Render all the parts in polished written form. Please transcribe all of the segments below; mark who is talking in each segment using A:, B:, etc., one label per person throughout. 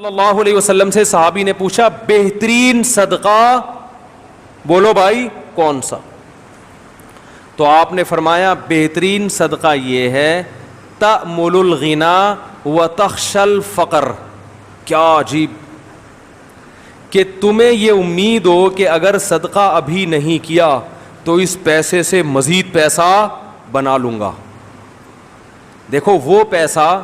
A: صلی اللہ علیہ وسلم سے صحابی نے پوچھا بہترین صدقہ بولو بھائی کون سا؟ تو آپ نے فرمایا بہترین صدقہ یہ ہے تأمل الغنا وتخشى الفقر. کیا عجیب کہ تمہیں یہ امید ہو کہ اگر صدقہ ابھی نہیں کیا تو اس پیسے سے مزید پیسہ بنا لوں گا. دیکھو وہ پیسہ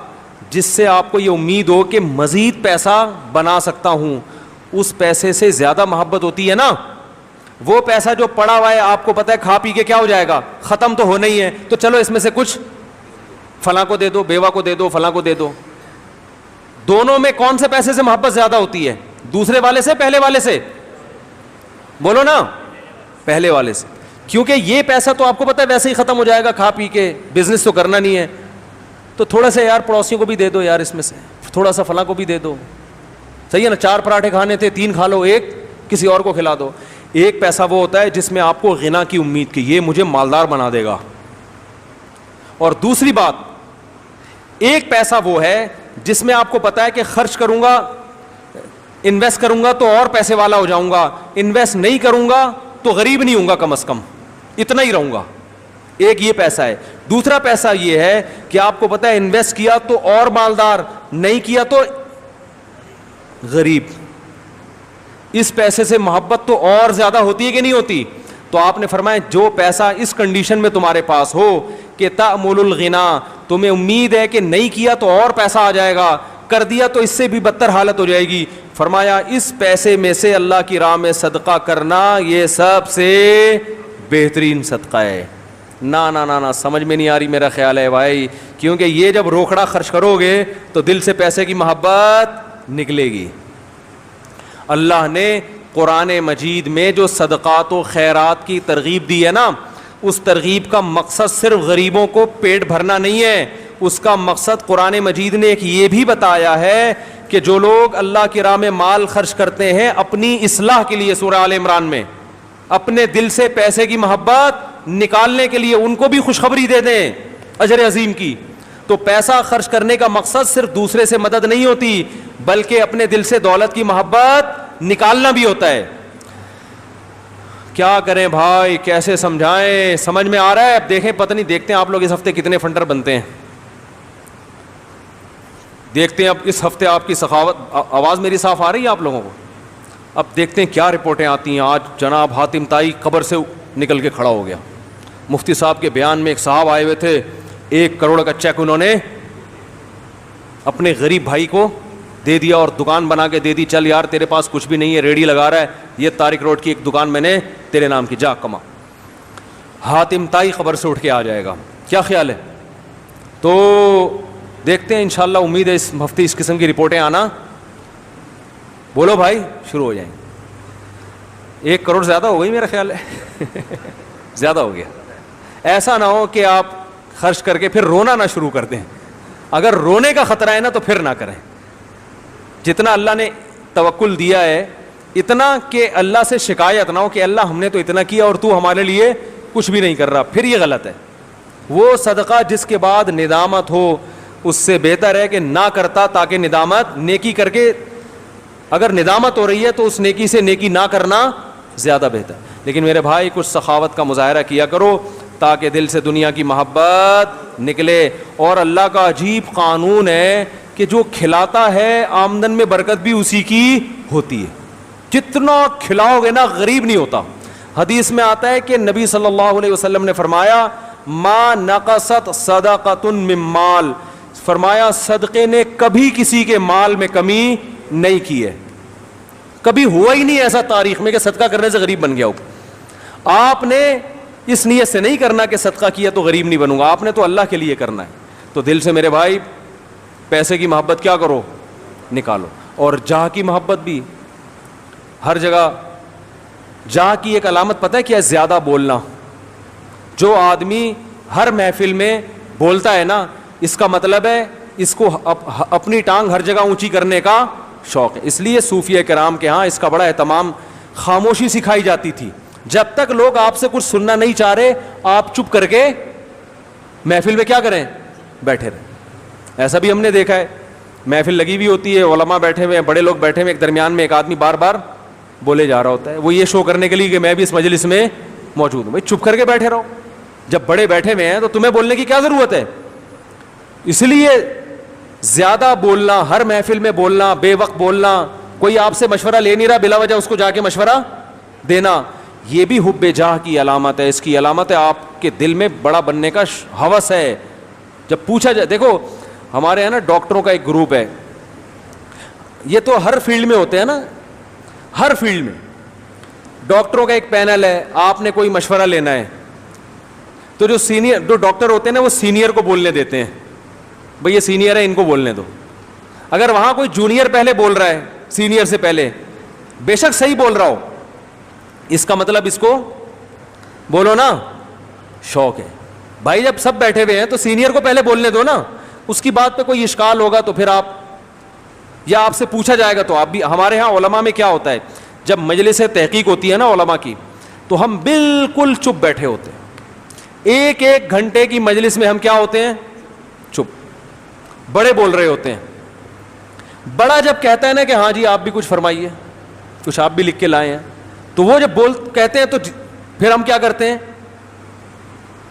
A: جس سے آپ کو یہ امید ہو کہ مزید پیسہ بنا سکتا ہوں, اس پیسے سے زیادہ محبت ہوتی ہے نا. وہ پیسہ جو پڑا ہوا ہے آپ کو پتہ ہے کھا پی کے کیا ہو جائے گا, ختم تو ہونا ہی ہے, تو چلو اس میں سے کچھ فلاں کو دے دو, بیوہ کو دے دو, فلاں کو دے دو. دونوں میں کون سے پیسے سے محبت زیادہ ہوتی ہے؟ دوسرے والے سے, پہلے والے سے؟ بولو نا, پہلے والے سے. کیونکہ یہ پیسہ تو آپ کو پتہ ہے ویسے ہی ختم ہو جائے گا کھا پی کے, بزنس تو کرنا نہیں ہے, تو تھوڑا سا یار پڑوسیوں کو بھی دے دو یار, اس میں سے تھوڑا سا فلاں کو بھی دے دو. صحیح ہے نا, 4 پراٹھے کھانے تھے 3 کھا لو, 1 کسی اور کو کھلا دو. ایک پیسہ وہ ہوتا ہے جس میں آپ کو غنا کی امید کی, یہ مجھے مالدار بنا دے گا. اور دوسری بات, ایک پیسہ وہ ہے جس میں آپ کو پتا ہے کہ خرچ کروں گا, انویسٹ کروں گا تو اور پیسے والا ہو جاؤں گا, انویسٹ نہیں کروں گا تو غریب نہیں ہوں گا, کم از کم اتنا ہی رہوں گا. ایک یہ پیسہ ہے. دوسرا پیسہ یہ ہے کہ آپ کو پتا ہے انویسٹ کیا تو اور مالدار, نہیں کیا تو غریب. اس پیسے سے محبت تو اور زیادہ ہوتی ہے کہ نہیں ہوتی؟ تو آپ نے فرمایا جو پیسہ اس کنڈیشن میں تمہارے پاس ہو کہ تأمل الغنا, تمہیں امید ہے کہ نہیں کیا تو اور پیسہ آ جائے گا, کر دیا تو اس سے بھی بدتر حالت ہو جائے گی, فرمایا اس پیسے میں سے اللہ کی راہ میں صدقہ کرنا یہ سب سے بہترین صدقہ ہے. نا نا نا نا, سمجھ میں نہیں آ رہی میرا خیال ہے بھائی, کیونکہ یہ جب روکڑا خرچ کرو گے تو دل سے پیسے کی محبت نکلے گی. اللہ نے قرآن مجید میں جو صدقات و خیرات کی ترغیب دی ہے نا, اس ترغیب کا مقصد صرف غریبوں کو پیٹ بھرنا نہیں ہے, اس کا مقصد قرآن مجید نے ایک یہ بھی بتایا ہے کہ جو لوگ اللہ کی راہ میں مال خرچ کرتے ہیں اپنی اصلاح کے لیے, سورہ آل عمران میں, اپنے دل سے پیسے کی محبت نکالنے کے لیے, ان کو بھی خوشخبری دے دیں اجر عظیم کی. تو پیسہ خرچ کرنے کا مقصد صرف دوسرے سے مدد نہیں ہوتی, بلکہ اپنے دل سے دولت کی محبت نکالنا بھی ہوتا ہے. کیا کریں بھائی, کیسے سمجھائیں, سمجھ میں آ رہا ہے؟ اب دیکھیں, پتہ نہیں, دیکھتے ہیں آپ لوگ اس ہفتے کتنے فنڈر بنتے ہیں, دیکھتے ہیں اب اس ہفتے آپ کی سخاوت. آواز میری صاف آ رہی ہے آپ لوگوں کو؟ اب دیکھتے ہیں کیا رپورٹیں آتی ہیں. آج جناب حاتم طائی قبر سے نکل کے کھڑا ہو گیا. مفتی صاحب کے بیان میں ایک صاحب آئے ہوئے تھے, 1 کروڑ کا چیک انہوں نے اپنے غریب بھائی کو دے دیا اور دکان بنا کے دے دی, چل یار تیرے پاس کچھ بھی نہیں ہے, ریڑھی لگا رہا ہے, یہ طارق روڈ کی ایک دکان میں نے تیرے نام کی, جا کما. حاتم طائی خبر سے اٹھ کے آ جائے گا. کیا خیال ہے؟ تو دیکھتے ہیں انشاءاللہ, امید ہے اس ہفتے اس قسم کی رپورٹیں آنا, بولو بھائی, شروع ہو جائیں. 1 کروڑ زیادہ ہو گئی میرا خیال ہے, زیادہ ہو گیا. ایسا نہ ہو کہ آپ خرچ کر کے پھر رونا نہ شروع کر دیں. اگر رونے کا خطرہ ہے نا تو پھر نہ کریں. جتنا اللہ نے توکل دیا ہے اتنا کہ اللہ سے شکایت نہ ہو کہ اللہ ہم نے تو اتنا کیا اور تو ہمارے لیے کچھ بھی نہیں کر رہا, پھر یہ غلط ہے. وہ صدقہ جس کے بعد ندامت ہو اس سے بہتر ہے کہ نہ کرتا, تاکہ ندامت, نیکی کر کے اگر ندامت ہو رہی ہے تو اس نیکی سے نیکی نہ کرنا زیادہ بہتر. لیکن میرے بھائی کچھ سخاوت کا مظاہرہ کیا کرو تاکہ دل سے دنیا کی محبت نکلے. اور اللہ کا عجیب قانون ہے کہ جو کھلاتا ہے آمدن میں برکت بھی اسی کی ہوتی ہے. جتنا کھلاؤ گے نا غریب نہیں ہوتا. حدیث میں آتا ہے کہ نبی صلی اللہ علیہ وسلم نے فرمایا ما نقصت صدقۃ من مال, فرمایا صدقے نے کبھی کسی کے مال میں کمی نہیں کی ہے. کبھی ہوا ہی نہیں ایسا تاریخ میں کہ صدقہ کرنے سے غریب بن گیا ہو. آپ نے اس نیت سے نہیں کرنا کہ صدقہ کیا تو غریب نہیں بنوں گا, آپ نے تو اللہ کے لیے کرنا ہے. تو دل سے میرے بھائی پیسے کی محبت کیا کرو, نکالو. اور جاہ کی محبت بھی ہر جگہ. جاہ کی ایک علامت پتہ ہے کیا ہے؟ زیادہ بولنا. جو آدمی ہر محفل میں بولتا ہے نا, اس کا مطلب ہے اس کو اپنی ٹانگ ہر جگہ اونچی کرنے کا شوق ہے. اس لیے صوفیہ کرام کے ہاں اس کا بڑا اہتمام, خاموشی سکھائی جاتی تھی. جب تک لوگ آپ سے کچھ سننا نہیں چاہ رہے آپ چپ کر کے محفل میں کیا کریں, بیٹھے رہیں. ایسا بھی ہم نے دیکھا ہے. محفل لگی ہوئی ہوتی ہے, علماء بیٹھے ہوئے ہیں, بڑے لوگ بیٹھے ہوئے, ایک درمیان میں ایک آدمی بار بار بولے جا رہا ہوتا ہے, وہ یہ شو کرنے کے لیے کہ میں بھی اس مجلس میں موجود ہوں. بھائی چپ کر کے بیٹھے رہو, جب بڑے بیٹھے ہوئے ہیں تو تمہیں بولنے کی کیا ضرورت ہے. اس لیے زیادہ بولنا, ہر محفل میں بولنا, بے وقت بولنا, کوئی آپ سے مشورہ لے نہیں رہا بلا وجہ اس کو جا کے مشورہ دینا, یہ بھی حب جاہ کی علامت ہے. اس کی علامت ہے آپ کے دل میں بڑا بننے کا ہوس ہے. جب پوچھا جائے, دیکھو ہمارے یہاں نا ڈاکٹروں کا ایک گروپ ہے, یہ تو ہر فیلڈ میں ہوتے ہیں نا, ہر فیلڈ میں ڈاکٹروں کا ایک پینل ہے. آپ نے کوئی مشورہ لینا ہے تو جو سینئر جو ڈاکٹر ہوتے ہیں نا وہ سینئر کو بولنے دیتے ہیں, بھئی یہ سینئر ہے ان کو بولنے دو. اگر وہاں کوئی جونیئر پہلے بول رہا ہے سینئر سے پہلے, بے شک صحیح بول رہا ہو, اس کا مطلب اس کو بولو نا شوق ہے. بھائی جب سب بیٹھے ہوئے ہیں تو سینئر کو پہلے بولنے دو نا, اس کی بات پہ کوئی اشکال ہوگا تو پھر آپ, یا آپ سے پوچھا جائے گا تو آپ بھی. ہمارے ہاں علماء میں کیا ہوتا ہے, جب مجلس تحقیق ہوتی ہے نا علماء کی, تو ہم بالکل چپ بیٹھے ہوتے ہیں. ایک ایک گھنٹے کی مجلس میں ہم کیا ہوتے ہیں, چپ. بڑے بول رہے ہوتے ہیں. بڑا جب کہتا ہے نا کہ ہاں جی آپ بھی کچھ فرمائیے, کچھ آپ بھی لکھ کے لائے ہیں, تو وہ جب کہتے ہیں تو پھر ہم کیا کرتے ہیں,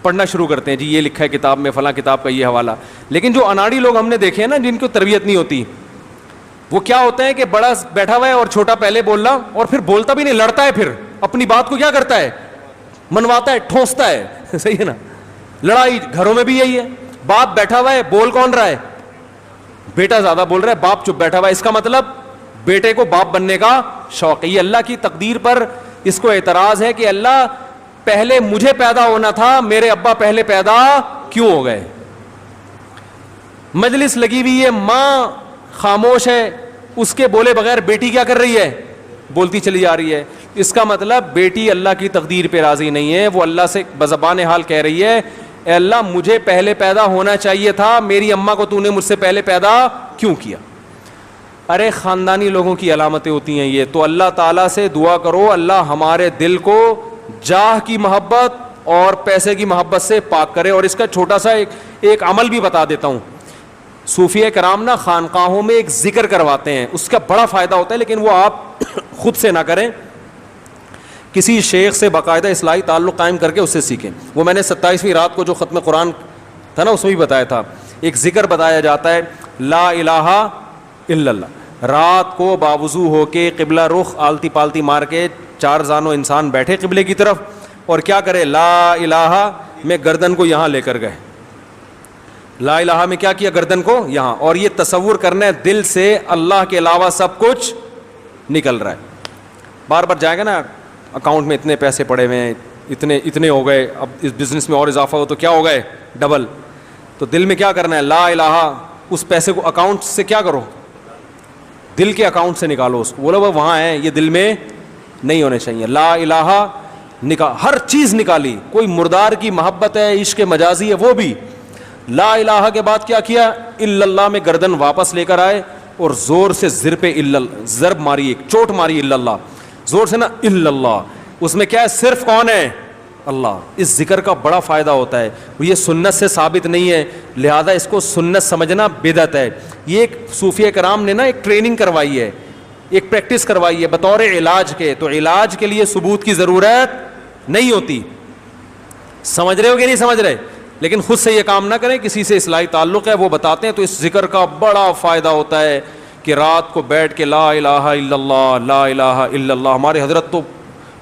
A: پڑھنا شروع کرتے ہیں, جی یہ لکھا ہے کتاب میں, فلاں کتاب کا یہ حوالہ. لیکن جو اناڑی لوگ ہم نے دیکھے ہیں نا, جن کو تربیت نہیں ہوتی, وہ کیا ہوتا ہے کہ بڑا بیٹھا ہوا ہے اور چھوٹا پہلے بولنا, اور پھر بولتا بھی نہیں, لڑتا ہے, پھر اپنی بات کو کیا کرتا ہے, منواتا ہے, ٹھونستا ہے. صحیح ہے نا, لڑائی گھروں میں بھی یہی ہے. باپ بیٹھا ہوا ہے, بول کون رہا ہے, بیٹا زیادہ بول رہا ہے, باپ چپ بیٹھا ہوا ہے. اس کا مطلب بیٹے کو باپ بننے کا شوق ہے. یہ اللہ کی تقدیر پر اس کو اعتراض ہے کہ اللہ پہلے مجھے پیدا ہونا تھا, میرے ابا پہلے پیدا کیوں ہو گئے. مجلس لگی ہوئی ہے, ماں خاموش ہے, اس کے بولے بغیر بیٹی کیا کر رہی ہے, بولتی چلی جا رہی ہے. اس کا مطلب بیٹی اللہ کی تقدیر پہ راضی نہیں ہے, وہ اللہ سے بزبان حال کہہ رہی ہے, اے اللہ مجھے پہلے پیدا ہونا چاہیے تھا, میری اماں کو تو نے مجھ سے پہلے پیدا کیوں کیا. ارے خاندانی لوگوں کی علامتیں ہوتی ہیں یہ. تو اللہ تعالیٰ سے دعا کرو اللہ ہمارے دل کو جاہ کی محبت اور پیسے کی محبت سے پاک کرے. اور اس کا چھوٹا سا ایک عمل بھی بتا دیتا ہوں. صوفیہ کرام نا خانقاہوں میں ایک ذکر کرواتے ہیں, اس کا بڑا فائدہ ہوتا ہے, لیکن وہ آپ خود سے نہ کریں, کسی شیخ سے باقاعدہ اصلاحی تعلق قائم کر کے اس سے سیکھیں. وہ میں نے 27ویں رات کو جو ختم قرآن تھا نا اس میں بھی بتایا تھا, ایک ذکر بتایا جاتا ہے, لا الہ الا اللہ. رات کو باوضو ہو کے قبلہ رخ آلتی پالتی مار کے 4 زانو انسان بیٹھے قبلے کی طرف, اور کیا کرے, لا الہ میں گردن کو یہاں لے کر گئے, لا الہ میں کیا کیا, گردن کو یہاں, اور یہ تصور کرنا ہے دل سے اللہ کے علاوہ سب کچھ نکل رہا ہے. بار بار جائے گا نا اکاؤنٹ میں اتنے پیسے پڑے ہوئے ہیں, اتنے ہو گئے, اب اس بزنس میں اور اضافہ ہو تو کیا ہو گئے, ڈبل. تو دل میں کیا کرنا ہے, لا الہ, اس پیسے کو اکاؤنٹ سے کیا کرو, دل کے اکاؤنٹ سے نکالو اس کو, بولو وہ وہاں ہے, یہ دل میں نہیں ہونے چاہیے. لا الہ ہر چیز نکالی, کوئی مردار کی محبت ہے, عشق مجازی ہے, وہ بھی. لا الہ کے بعد کیا کیا, الا اللہ میں گردن واپس لے کر آئے اور زور سے ضرب ماری, ایک چوٹ ماری, الا اللہ, زور سے نا, الا اللہ. اس میں کیا ہے, صرف کون ہے, اللہ. اس ذکر کا بڑا فائدہ ہوتا ہے, یہ سنت سے ثابت نہیں ہے, لہذا اس کو سنت سمجھنا بدعت ہے. یہ ایک صوفیہ کرام نے نا ایک ٹریننگ کروائی ہے, ایک پریکٹس کروائی ہے بطور علاج کے. تو علاج کے لیے ثبوت کی ضرورت نہیں ہوتی. سمجھ رہے ہو کہ نہیں سمجھ رہے, لیکن خود سے یہ کام نہ کریں, کسی سے اصلاحی تعلق ہے وہ بتاتے ہیں. تو اس ذکر کا بڑا فائدہ ہوتا ہے کہ رات کو بیٹھ کے لا الہ الا اللہ, لا الہ الا اللہ. ہمارے حضرت تو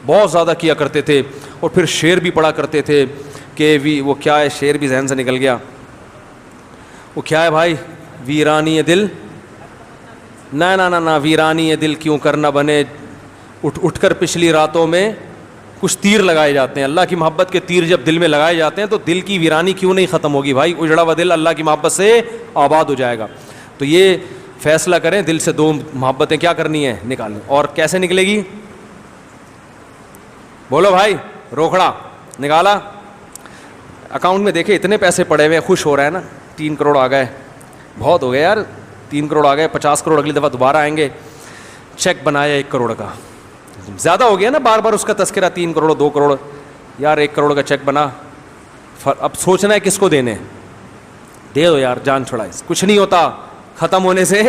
A: بہت زیادہ کیا کرتے تھے, اور پھر شعر بھی پڑھا کرتے تھے کہ وہ کیا ہے, شعر بھی ذہن سے نکل گیا, وہ کیا ہے بھائی, ویرانی دل, نہ ویرانی دل کیوں کرنا بنے, اٹھ کر پچھلی راتوں میں کچھ تیر لگائے جاتے ہیں. اللہ کی محبت کے تیر جب دل میں لگائے جاتے ہیں تو دل کی ویرانی کیوں نہیں ختم ہوگی بھائی, اجڑا ہوا دل اللہ کی محبت سے آباد ہو جائے گا. تو یہ فیصلہ کریں دل سے 2 محبتیں کیا کرنی ہے, نکالیں. اور کیسے نکلے گی, بولو بھائی, روکھڑا نکالا, اکاؤنٹ میں دیکھے اتنے پیسے پڑے ہوئے, خوش ہو رہا ہے نا, 3 کروڑ آ گئے, بہت ہو گئے یار, 3 کروڑ آ گئے, 50 کروڑ اگلی دفعہ دوبارہ آئیں گے. چیک بنایا 1 کروڑ کا, زیادہ ہو گیا نا, بار بار اس کا تذکرہ, 3 کروڑ 2 کروڑ, یار 1 کروڑ کا چیک بنا, اب سوچنا ہے کس کو دینے, دے دو یار, جان چھڑائے, کچھ نہیں ہوتا, ختم ہونے سے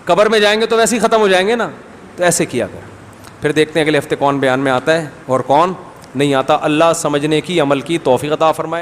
A: قبر میں جائیں گے تو ویسے ہی ختم ہو جائیں گے نا, تو ایسے کیا کر. پھر دیکھتے ہیں اگلے ہفتے کون بیان میں آتا ہے اور کون نہیں آتا. اللہ سمجھنے کی عمل کی توفیق عطا فرمائے.